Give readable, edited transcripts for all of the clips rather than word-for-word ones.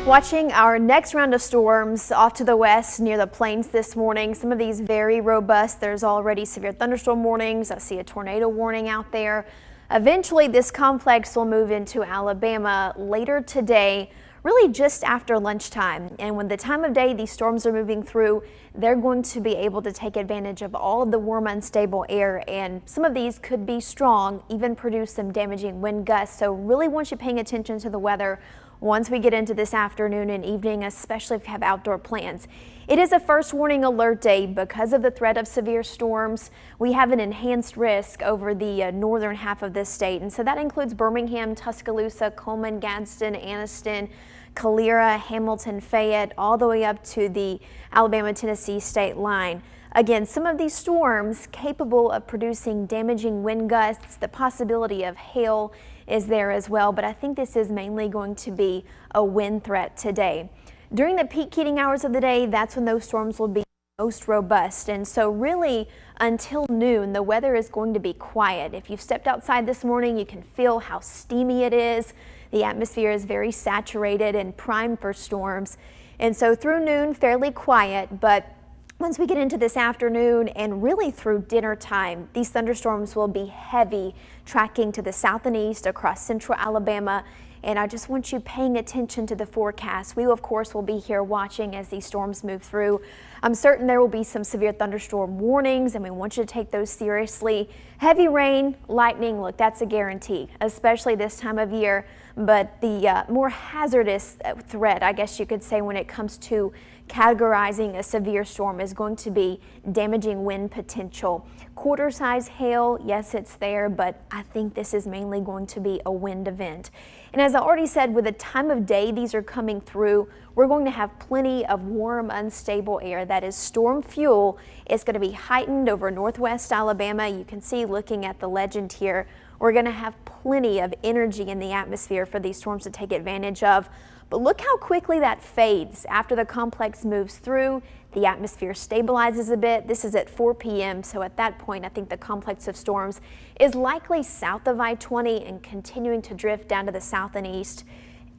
Watching our next round of storms off to the west near the plains this morning. Some of these very robust. There's already severe thunderstorm warnings. I see a tornado warning out there. Eventually, this complex will move into Alabama later today, really just after lunchtime. And when the time of day these storms are moving through, they're going to be able to take advantage of all of the warm, unstable air. And some of these could be strong, even produce some damaging wind gusts. So really want you paying attention to the weather once we get into this afternoon and evening, especially if you have outdoor plans. It is a first warning alert day because of the threat of severe storms. We have an enhanced risk over the northern half of this state, and so that includes Birmingham, Tuscaloosa, Coleman, Gadsden, Anniston, Calera, Hamilton, Fayette, all the way up to the Alabama-Tennessee state line. Again, some of these storms capable of producing damaging wind gusts. The possibility of hail is there as well, but I think this is mainly going to be a wind threat today. During the peak heating hours of the day, that's when those storms will be most robust. And so really until noon, the weather is going to be quiet. If you've stepped outside this morning, you can feel how steamy it is. The atmosphere is very saturated and primed for storms. And so through noon, fairly quiet, but once we get into this afternoon and really through dinner time, these thunderstorms will be heavy, tracking to the south and east across central Alabama. And I just want you paying attention to the forecast. We, of course, will be here watching as these storms move through. I'm certain there will be some severe thunderstorm warnings, and we want you to take those seriously. Heavy rain, lightning, look, that's a guarantee, especially this time of year. But the more hazardous threat, I guess you could say, when it comes to categorizing a severe storm is going to be damaging wind potential. Quarter-size hail, yes, it's there, but I think this is mainly going to be a wind event. And as I already said, with the time of day these are coming through, we're going to have plenty of warm, unstable air. That is storm fuel. It's going to be heightened over northwest Alabama. You can see, looking at the legend here, we're going to have plenty of energy in the atmosphere for these storms to take advantage of. But look how quickly that fades after the complex moves through. The atmosphere stabilizes a bit. This is at 4 p.m. So at that point, I think the complex of storms is likely south of I-20 and continuing to drift down to the south and east.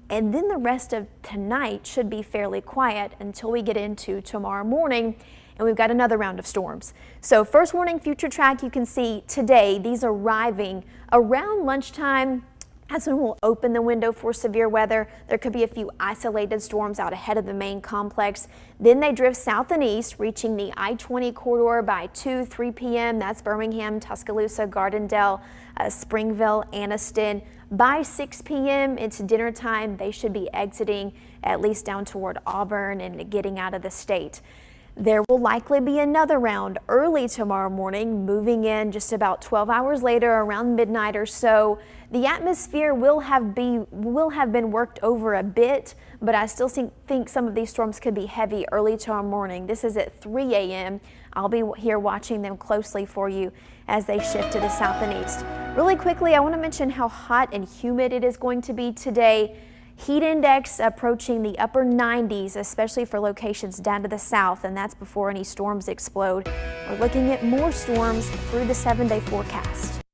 And then the rest of tonight should be fairly quiet until we get into tomorrow morning. And we've got another round of storms. So first warning future track, you can see today, these arriving around lunchtime. That's when we'll open the window for severe weather. There could be a few isolated storms out ahead of the main complex. Then they drift south and east, reaching the I-20 corridor by 2-3 p.m. That's Birmingham, Tuscaloosa, Gardendale, Springville, Anniston. By 6 p.m. it's dinner time. They should be exiting at least down toward Auburn and getting out of the state. There will likely be another round early tomorrow morning, moving in just about 12 hours later, around midnight or so. The atmosphere will have been worked over a bit, but I still think some of these storms could be heavy early tomorrow morning. This is at 3 a.m. I'll be here watching them closely for you as they shift to the south and east. Really quickly, I want to mention how hot and humid it is going to be today. Heat index approaching the upper 90s, especially for locations down to the south, and that's before any storms explode. We're looking at more storms through the 7-day forecast.